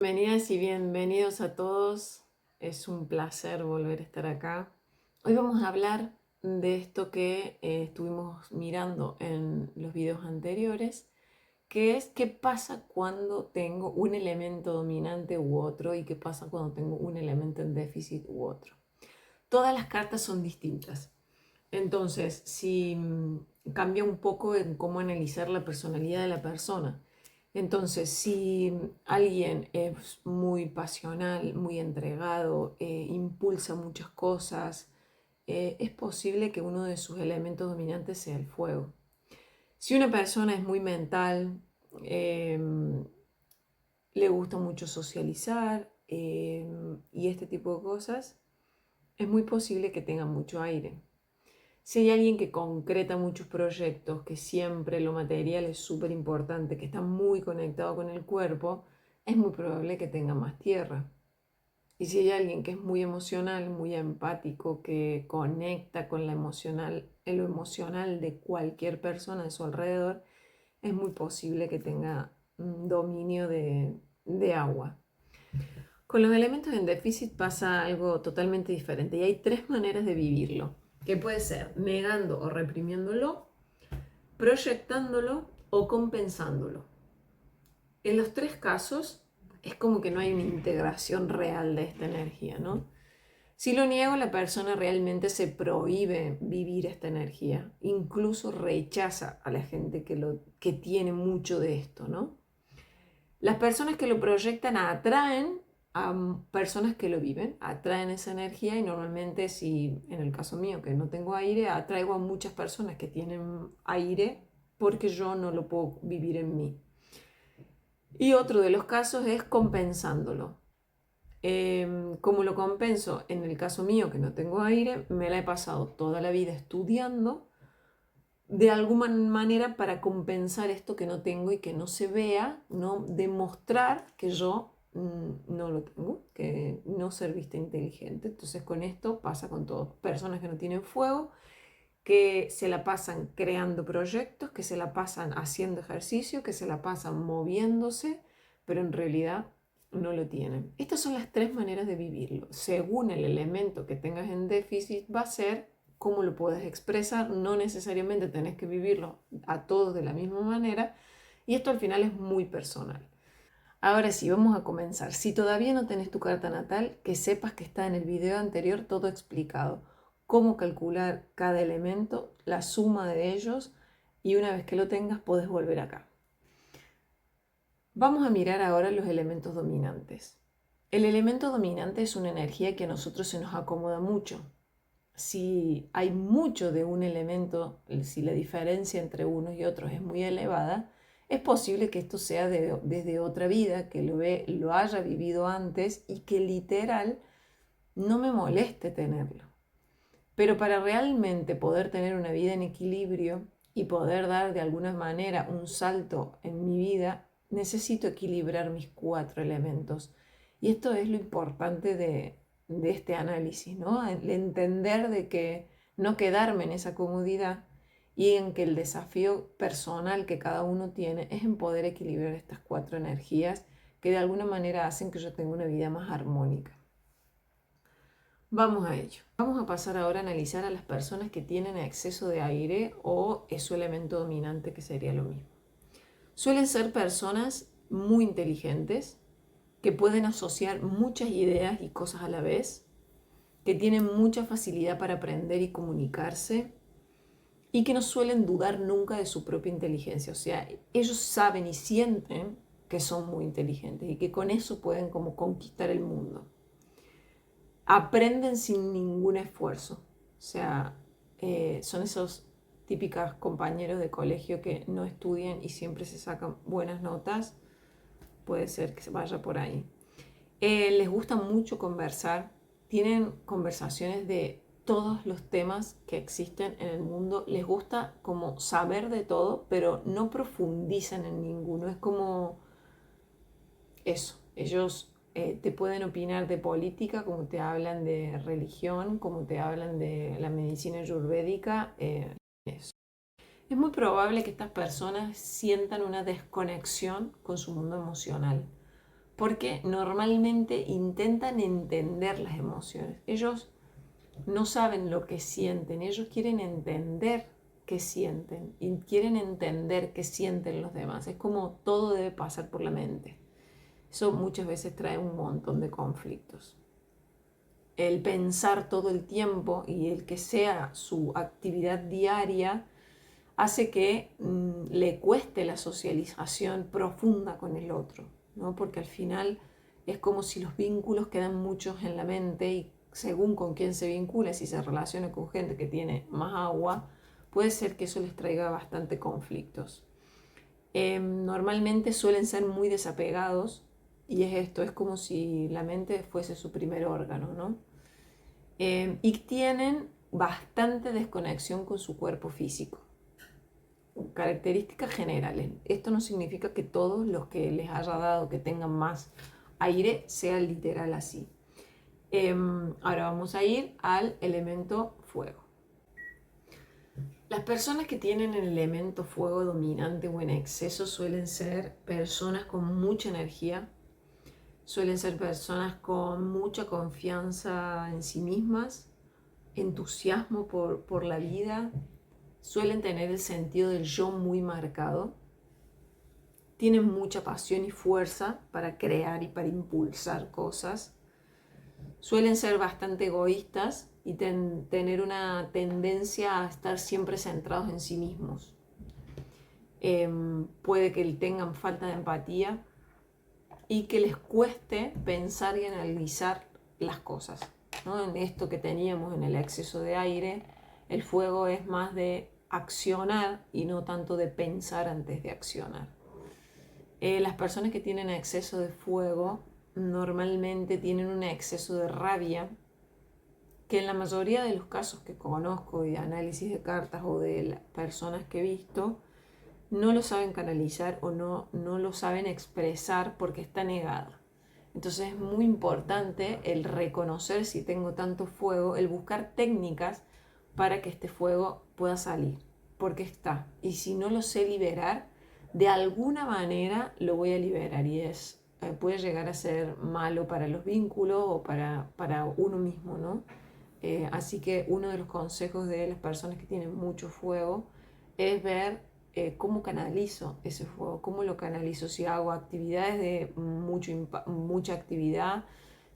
Bienvenidas y bienvenidos a todos. Es un placer volver a estar acá. Hoy vamos a hablar de esto que estuvimos mirando en los videos anteriores, que es qué pasa cuando tengo un elemento dominante u otro y qué pasa cuando tengo un elemento en déficit u otro. Todas las cartas son distintas. Entonces, si cambia un poco en cómo analizar la personalidad de la persona. Entonces, si alguien es muy pasional, muy entregado, impulsa muchas cosas, es posible que uno de sus elementos dominantes sea el fuego. Si una persona es muy mental, le gusta mucho socializar y este tipo de cosas, es muy posible que tenga mucho aire. Si hay alguien que concreta muchos proyectos, que siempre lo material es súper importante, que está muy conectado con el cuerpo, es muy probable que tenga más tierra. Y si hay alguien que es muy emocional, muy empático, que conecta con lo emocional de cualquier persona de su alrededor, es muy posible que tenga dominio de agua. Con los elementos en déficit pasa algo totalmente diferente y hay tres maneras de vivirlo, que puede ser negando o reprimiéndolo, proyectándolo o compensándolo. En los tres casos es como que no hay una integración real de esta energía, ¿no? Si lo niego, la persona realmente se prohíbe vivir esta energía, incluso rechaza a la gente que tiene mucho de esto, ¿no? Las personas que lo proyectan atraen a personas que lo viven, atraen esa energía y normalmente si en el caso mío que no tengo aire, atraigo a muchas personas que tienen aire porque yo no lo puedo vivir en mí. Y otro de los casos es compensándolo. ¿Cómo lo compenso? En el caso mío que no tengo aire, me la he pasado toda la vida estudiando de alguna manera para compensar esto que no tengo y que no se vea, no demostrar que yo no lo tengo, que no serviste inteligente. Entonces con esto pasa con todo. Personas que no tienen fuego, que se la pasan creando proyectos, que se la pasan haciendo ejercicio, que se la pasan moviéndose, pero en realidad no lo tienen. Estas son las tres maneras de vivirlo. Según el elemento que tengas en déficit, va a ser cómo lo puedes expresar. No necesariamente tenés que vivirlo a todos de la misma manera. Y esto al final es muy personal. Ahora sí, vamos a comenzar. Si todavía no tenés tu carta natal, que sepas que está en el video anterior todo explicado. Cómo calcular cada elemento, la suma de ellos, y una vez que lo tengas podés volver acá. Vamos a mirar ahora los elementos dominantes. El elemento dominante es una energía que a nosotros se nos acomoda mucho. Si hay mucho de un elemento, si la diferencia entre unos y otros es muy elevada, es posible que esto sea desde otra vida, que lo haya vivido antes y que literal no me moleste tenerlo. Pero para realmente poder tener una vida en equilibrio y poder dar de alguna manera un salto en mi vida, necesito equilibrar mis cuatro elementos. Y esto es lo importante de este análisis, ¿no? El entender de que no quedarme en esa comodidad y en que el desafío personal que cada uno tiene es en poder equilibrar estas cuatro energías que de alguna manera hacen que yo tenga una vida más armónica. Vamos a ello. Vamos a pasar ahora a analizar a las personas que tienen exceso de aire o es su elemento dominante, que sería lo mismo. Suelen ser personas muy inteligentes, que pueden asociar muchas ideas y cosas a la vez, que tienen mucha facilidad para aprender y comunicarse y que no suelen dudar nunca de su propia inteligencia. O sea, ellos saben y sienten que son muy inteligentes y que con eso pueden como conquistar el mundo. Aprenden sin ningún esfuerzo. O sea, son esos típicos compañeros de colegio que no estudian y siempre se sacan buenas notas. Puede ser que se vaya por ahí. Les gusta mucho conversar. Tienen conversaciones de todos los temas que existen en el mundo. Les gusta como saber de todo, pero no profundizan en ninguno. Es como eso. Ellos te pueden opinar de política, como te hablan de religión, como te hablan de la medicina ayurvédica. Eso. Es muy probable que estas personas sientan una desconexión con su mundo emocional, porque normalmente intentan entender las emociones. Ellos no saben lo que sienten, ellos quieren entender qué sienten y quieren entender qué sienten los demás. Es como todo debe pasar por la mente. Eso muchas veces trae un montón de conflictos. El pensar todo el tiempo y el que sea su actividad diaria hace que le cueste la socialización profunda con el otro, ¿no? Porque al final es como si los vínculos quedan muchos en la mente y según con quién se vincula, si se relaciona con gente que tiene más agua, puede ser que eso les traiga bastante conflictos. Normalmente suelen ser muy desapegados y es esto, es como si la mente fuese su primer órgano, ¿no? Y tienen bastante desconexión con su cuerpo físico. Características generales. Esto no significa que todos los que les haya dado que tengan más aire sea literal así. Ahora vamos a ir al elemento fuego. Las personas que tienen el elemento fuego dominante o en exceso suelen ser personas con mucha energía, suelen ser personas con mucha confianza en sí mismas, entusiasmo por la vida, suelen tener el sentido del yo muy marcado, tienen mucha pasión y fuerza para crear y para impulsar cosas, suelen ser bastante egoístas y tener una tendencia a estar siempre centrados en sí mismos. Puede que tengan falta de empatía y que les cueste pensar y analizar las cosas, ¿no? En esto que teníamos en el exceso de aire, el fuego es más de accionar y no tanto de pensar antes de accionar. Las personas que tienen exceso de fuego normalmente tienen un exceso de rabia que en la mayoría de los casos que conozco y de análisis de cartas o de las personas que he visto, no lo saben canalizar o no lo saben expresar porque está negada. Entonces es muy importante el reconocer si tengo tanto fuego, el buscar técnicas para que este fuego pueda salir, porque está. Y si no lo sé liberar, de alguna manera lo voy a liberar y puede llegar a ser malo para los vínculos o para uno mismo, ¿no? Así que uno de los consejos de las personas que tienen mucho fuego es ver cómo canalizo ese fuego, cómo lo canalizo, si hago actividades de mucha actividad,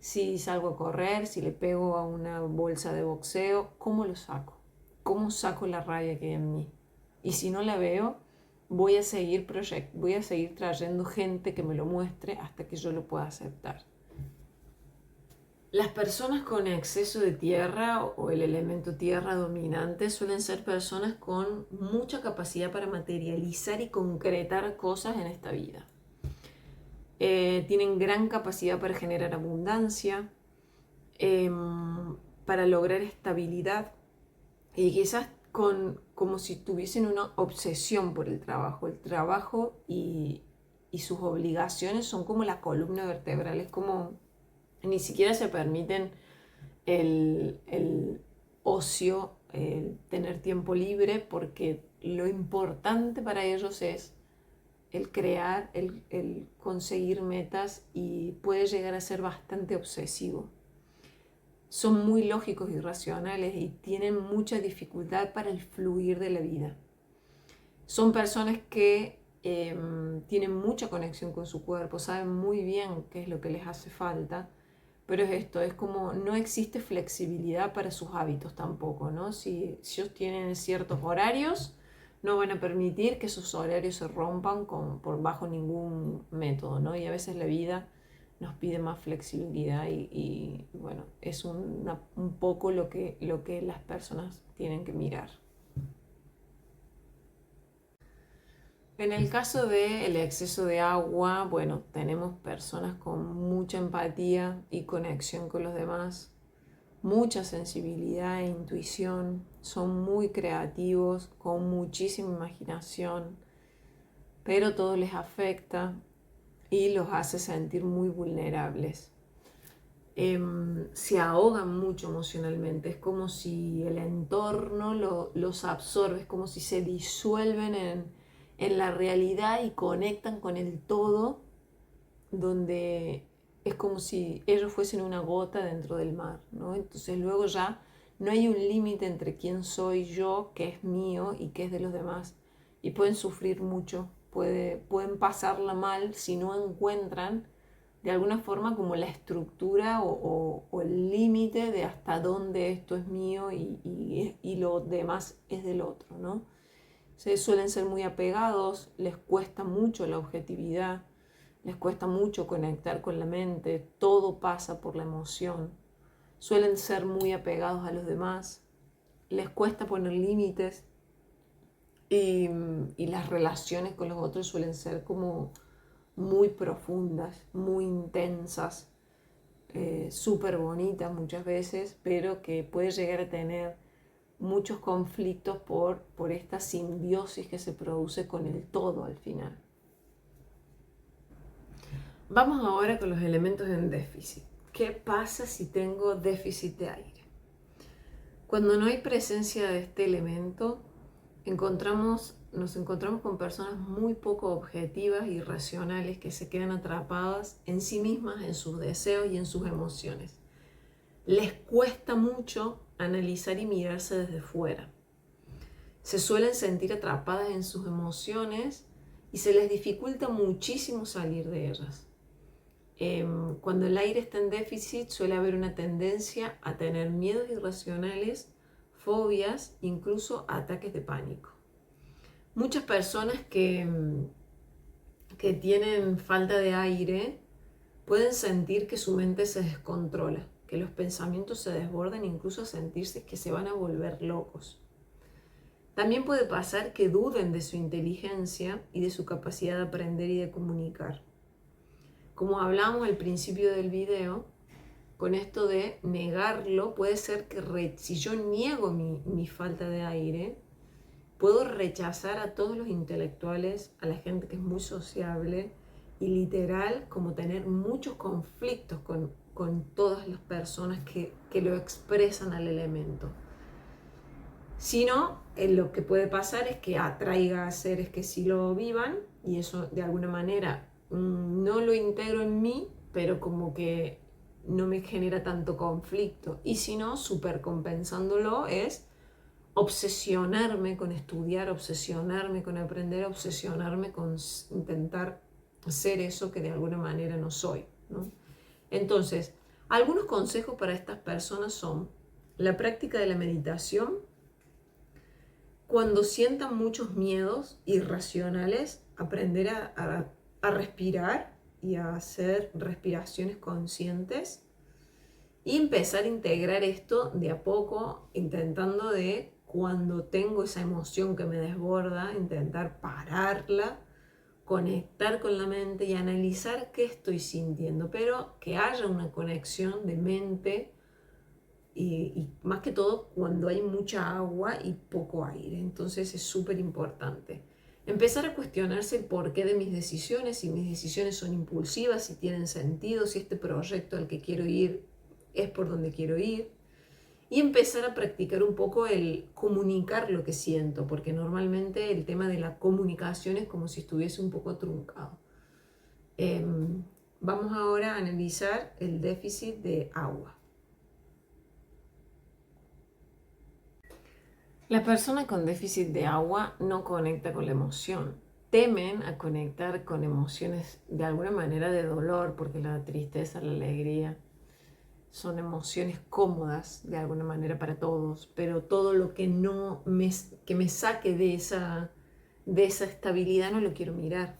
si salgo a correr, si le pego a una bolsa de boxeo, cómo lo saco, cómo saco la rabia que hay en mí. Y si no la veo, voy a seguir trayendo gente que me lo muestre hasta que yo lo pueda aceptar. Las personas con exceso de tierra o el elemento tierra dominante suelen ser personas con mucha capacidad para materializar y concretar cosas en esta vida. Tienen gran capacidad para generar abundancia, para lograr estabilidad y quizás como si tuviesen una obsesión por el trabajo. El trabajo y sus obligaciones son como la columna vertebral, es como ni siquiera se permiten el ocio, el tener tiempo libre, porque lo importante para ellos es el crear, el conseguir metas y puede llegar a ser bastante obsesivo. Son muy lógicos y racionales y tienen mucha dificultad para el fluir de la vida. Son personas que tienen mucha conexión con su cuerpo, saben muy bien qué es lo que les hace falta, pero es esto, es como no existe flexibilidad para sus hábitos tampoco, ¿no? Si ellos tienen ciertos horarios, no van a permitir que esos horarios se rompan bajo ningún método, ¿no? Y a veces la vida nos pide más flexibilidad y bueno, es un poco lo que las personas tienen que mirar. En el caso del exceso de agua, bueno, tenemos personas con mucha empatía y conexión con los demás, mucha sensibilidad e intuición, son muy creativos, con muchísima imaginación, pero todo les afecta y los hace sentir muy vulnerables. Se ahogan mucho emocionalmente, es como si el entorno los absorbe, es como si se disuelven en la realidad y conectan con el todo donde es como si ellos fuesen una gota dentro del mar, ¿no? Entonces luego ya no hay un límite entre quién soy yo, qué es mío y qué es de los demás. Y pueden sufrir mucho, pueden pasarla mal si no encuentran de alguna forma como la estructura o el límite de hasta dónde esto es mío y lo demás es del otro, ¿no? Se suelen ser muy apegados, les cuesta mucho la objetividad, les cuesta mucho conectar con la mente, todo pasa por la emoción. Suelen ser muy apegados a los demás, les cuesta poner límites y las relaciones con los otros suelen ser como muy profundas, muy intensas, súper bonitas muchas veces, pero que puede llegar a tener muchos conflictos por esta simbiosis que se produce con el todo al final. Vamos ahora con los elementos en déficit. ¿Qué pasa si tengo déficit de aire? Cuando no hay presencia de este elemento, nos encontramos con personas muy poco objetivas y racionales que se quedan atrapadas en sí mismas, en sus deseos y en sus emociones. Les cuesta mucho analizar y mirarse desde fuera. Se suelen sentir atrapadas en sus emociones y se les dificulta muchísimo salir de ellas. Cuando el aire está en déficit suele haber una tendencia a tener miedos irracionales, fobias, incluso ataques de pánico. Muchas personas que tienen falta de aire pueden sentir que su mente se descontrola, que los pensamientos se desbordan, incluso a sentirse que se van a volver locos. También puede pasar que duden de su inteligencia y de su capacidad de aprender y de comunicar. Como hablamos al principio del video, con esto de negarlo, puede ser que si yo niego mi falta de aire, puedo rechazar a todos los intelectuales, a la gente que es muy sociable y literal como tener muchos conflictos con todas las personas que lo expresan al elemento. Si no, lo que puede pasar es que atraiga a seres que sí lo vivan y eso de alguna manera no lo integro en mí, pero como que no me genera tanto conflicto. Y si no, supercompensándolo es obsesionarme con estudiar, obsesionarme con aprender, obsesionarme con intentar ser eso que de alguna manera no soy, ¿no? Entonces, algunos consejos para estas personas son la práctica de la meditación. Cuando sientan muchos miedos irracionales, aprender a respirar y a hacer respiraciones conscientes y empezar a integrar esto de a poco, intentando de cuando tengo esa emoción que me desborda, intentar pararla, conectar con la mente y analizar qué estoy sintiendo, pero que haya una conexión de mente y más que todo cuando hay mucha agua y poco aire. Entonces es súper importante empezar a cuestionarse el porqué de mis decisiones, si mis decisiones son impulsivas, si tienen sentido, si este proyecto al que quiero ir es por donde quiero ir, y empezar a practicar un poco el comunicar lo que siento, porque normalmente el tema de la comunicación es como si estuviese un poco truncado. Vamos ahora a analizar el déficit de agua. La persona con déficit de agua no conecta con la emoción. Temen a conectar con emociones de alguna manera de dolor, porque la tristeza, la alegría son emociones cómodas de alguna manera para todos, pero todo lo que que me saque de esa estabilidad no lo quiero mirar.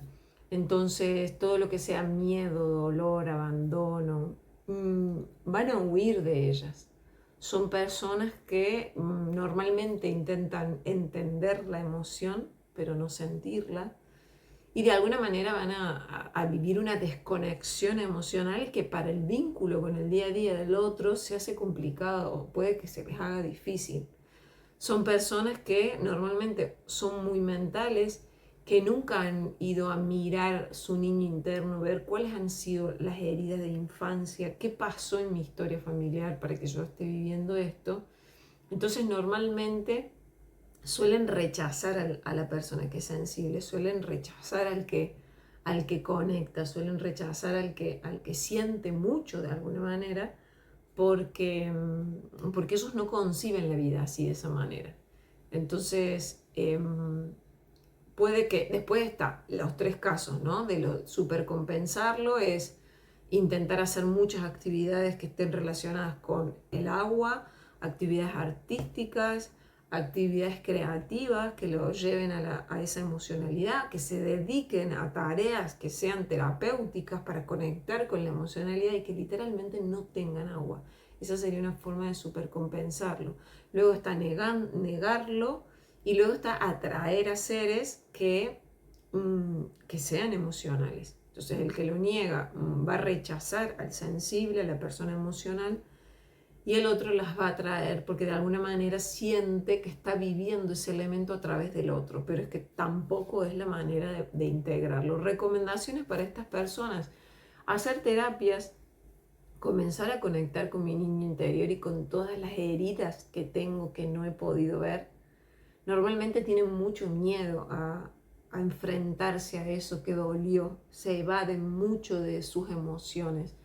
Entonces todo lo que sea miedo, dolor, abandono, van a huir de ellas. Son personas que normalmente intentan entender la emoción, pero no sentirla. Y de alguna manera van a vivir una desconexión emocional que para el vínculo con el día a día del otro se hace complicado, puede que se les haga difícil. Son personas que normalmente son muy mentales, que nunca han ido a mirar su niño interno, ver cuáles han sido las heridas de infancia, qué pasó en mi historia familiar para que yo esté viviendo esto. Entonces normalmente suelen rechazar a la persona que es sensible, suelen rechazar al que al que conecta, suelen rechazar al que siente mucho de alguna manera, porque ellos no conciben la vida así de esa manera. Entonces, puede que después está los tres casos, ¿no? De lo supercompensarlo es intentar hacer muchas actividades que estén relacionadas con el agua, actividades artísticas, actividades creativas que lo lleven a esa emocionalidad, que se dediquen a tareas que sean terapéuticas para conectar con la emocionalidad y que literalmente no tengan agua. Esa sería una forma de supercompensarlo. Luego está negarlo y luego está atraer a seres que sean emocionales. Entonces el que lo niega va a rechazar al sensible, a la persona emocional, y el otro las va a atraer porque de alguna manera siente que está viviendo ese elemento a través del otro, pero es que tampoco es la manera de integrarlo. Recomendaciones para estas personas: hacer terapias, comenzar a conectar con mi niño interior y con todas las heridas que tengo que no he podido ver. Normalmente tienen mucho miedo a enfrentarse a eso que dolió, se evaden mucho de sus emociones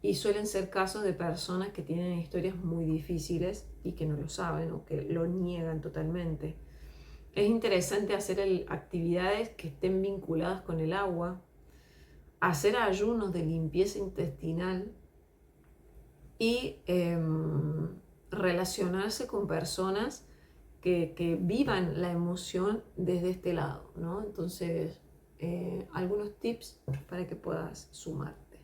y suelen ser casos de personas que tienen historias muy difíciles y que no lo saben o que lo niegan totalmente. Es interesante hacer actividades que estén vinculadas con el agua, hacer ayunos de limpieza intestinal y relacionarse con personas que vivan la emoción desde este lado, ¿no? Entonces, algunos tips para que puedas sumarte.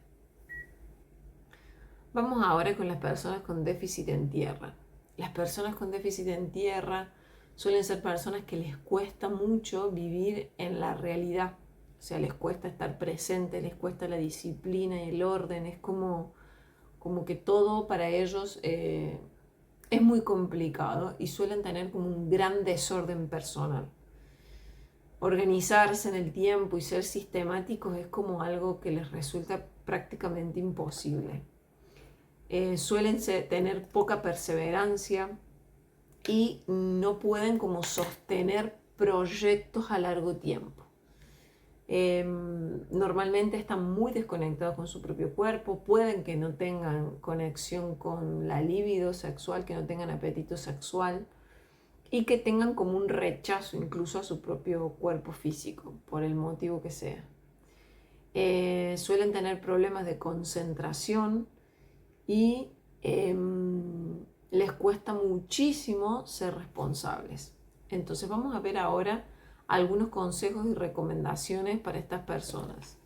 Vamos ahora con las personas con déficit en tierra. Las personas con déficit en tierra suelen ser personas que les cuesta mucho vivir en la realidad. O sea, les cuesta estar presentes, les cuesta la disciplina y el orden. Es como que todo para ellos es muy complicado y suelen tener como un gran desorden personal. Organizarse en el tiempo y ser sistemáticos es como algo que les resulta prácticamente imposible. Suelen tener poca perseverancia y no pueden como sostener proyectos a largo tiempo. Normalmente están muy desconectados con su propio cuerpo, pueden que no tengan conexión con la libido sexual, que no tengan apetito sexual y que tengan como un rechazo incluso a su propio cuerpo físico, por el motivo que sea. Suelen tener problemas de concentración y les cuesta muchísimo ser responsables. Entonces vamos a ver ahora algunos consejos y recomendaciones para estas personas.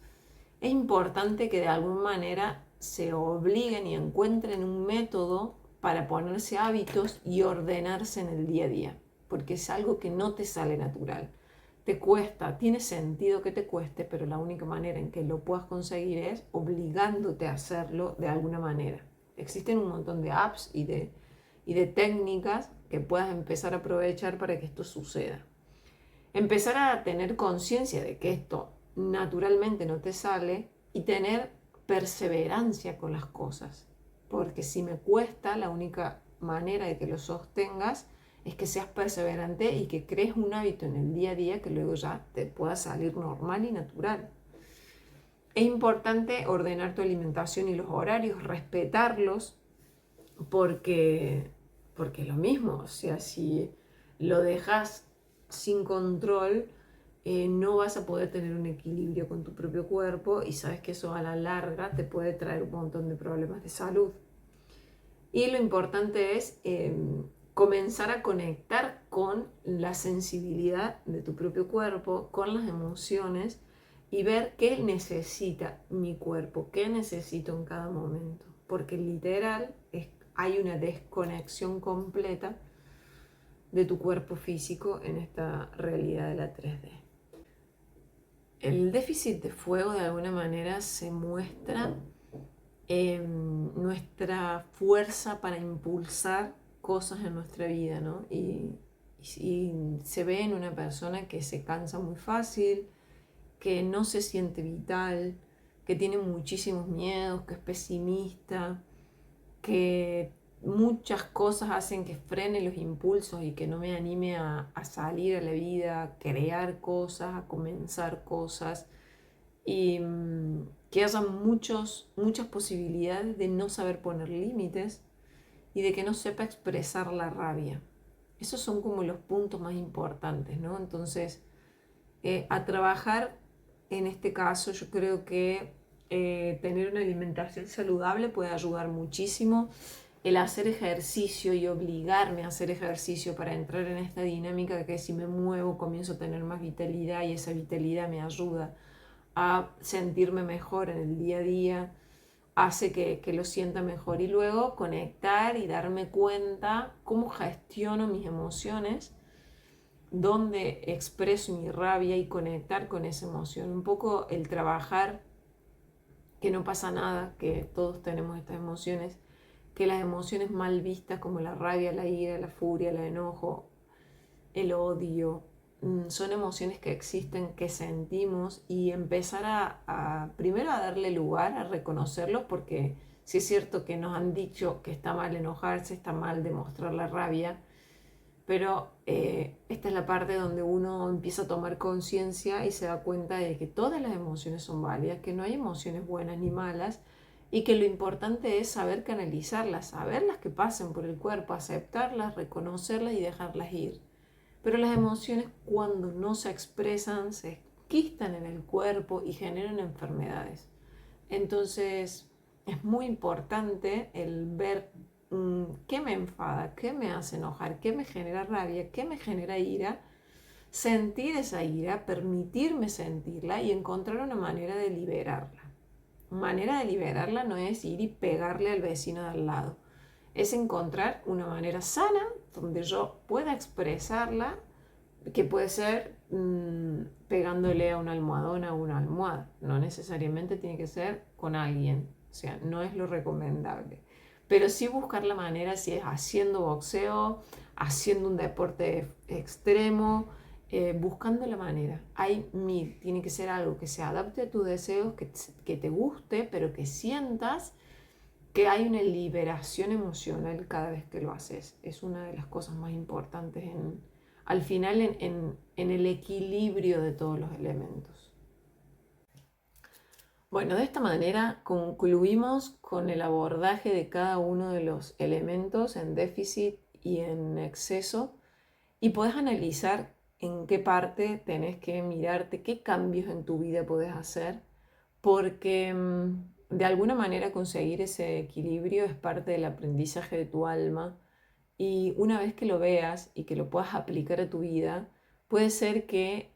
Es importante que de alguna manera se obliguen y encuentren un método para ponerse hábitos y ordenarse en el día a día, porque es algo que no te sale natural. Te cuesta, tiene sentido que te cueste, pero la única manera en que lo puedas conseguir es obligándote a hacerlo de alguna manera. Existen un montón de apps y de técnicas que puedas empezar a aprovechar para que esto suceda. Empezar a tener conciencia de que esto naturalmente no te sale y tener perseverancia con las cosas. Porque si me cuesta, la única manera de que lo sostengas es que seas perseverante y que crees un hábito en el día a día que luego ya te pueda salir normal y natural. Es importante ordenar tu alimentación y los horarios, respetarlos, porque es lo mismo. O sea, si lo dejas sin control, no vas a poder tener un equilibrio con tu propio cuerpo y sabes que eso a la larga te puede traer un montón de problemas de salud. Y lo importante es comenzar a conectar con la sensibilidad de tu propio cuerpo, con las emociones y ver qué necesita mi cuerpo, qué necesito en cada momento. Porque literal hay una desconexión completa de tu cuerpo físico en esta realidad de la 3D. El déficit de fuego de alguna manera se muestra nuestra fuerza para impulsar cosas en nuestra vida, ¿no? Y se ve en una persona que se cansa muy fácil, que no se siente vital, que tiene muchísimos miedos, que es pesimista, que muchas cosas hacen que frene los impulsos y que no me anime a salir a la vida, a crear cosas, a comenzar cosas. y que haya muchas posibilidades de no saber poner límites y de que no sepa expresar la rabia. Esos son como los puntos más importantes, ¿no? Entonces, a trabajar en este caso, yo creo que tener una alimentación saludable puede ayudar muchísimo. El hacer ejercicio y obligarme a hacer ejercicio para entrar en esta dinámica de que si me muevo comienzo a tener más vitalidad y esa vitalidad me ayuda a sentirme mejor en el día a día, hace que lo sienta mejor y luego conectar y darme cuenta cómo gestiono mis emociones, dónde expreso mi rabia y conectar con esa emoción. Un poco el trabajar que no pasa nada, que todos tenemos estas emociones, que las emociones mal vistas como la rabia, la ira, la furia, el enojo, el odio, son emociones que existen, que sentimos y empezar primero a darle lugar, a reconocerlos, porque sí es cierto que nos han dicho que está mal enojarse, está mal demostrar la rabia, pero esta es la parte donde uno empieza a tomar conciencia y se da cuenta de que todas las emociones son válidas, que no hay emociones buenas ni malas y que lo importante es saber canalizarlas, saberlas que pasen por el cuerpo, aceptarlas, reconocerlas y dejarlas ir. Pero las emociones cuando no se expresan se quistan en el cuerpo y generan enfermedades. Entonces es muy importante el ver qué me enfada, qué me hace enojar, qué me genera rabia, qué me genera ira, sentir esa ira, permitirme sentirla y encontrar una manera de liberarla. Manera de liberarla no es ir y pegarle al vecino de al lado, es encontrar una manera sana donde yo pueda expresarla, que puede ser pegándole a una almohadona o una almohada. No necesariamente tiene que ser con alguien, o sea, no es lo recomendable. Pero sí buscar la manera, si es haciendo boxeo, haciendo un deporte extremo, buscando la manera. Hay mil, tiene que ser algo que se adapte a tus deseos, que te guste, pero que sientas que hay una liberación emocional cada vez que lo haces. Es una de las cosas más importantes al final en el equilibrio de todos los elementos. Bueno, de esta manera concluimos con el abordaje de cada uno de los elementos en déficit y en exceso y podés analizar en qué parte tenés que mirarte, qué cambios en tu vida podés hacer, porque de alguna manera conseguir ese equilibrio es parte del aprendizaje de tu alma y una vez que lo veas y que lo puedas aplicar a tu vida, puede ser que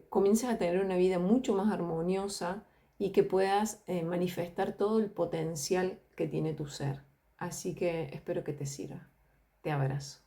comiences a tener una vida mucho más armoniosa y que puedas manifestar todo el potencial que tiene tu ser. Así que espero que te sirva. Te abrazo.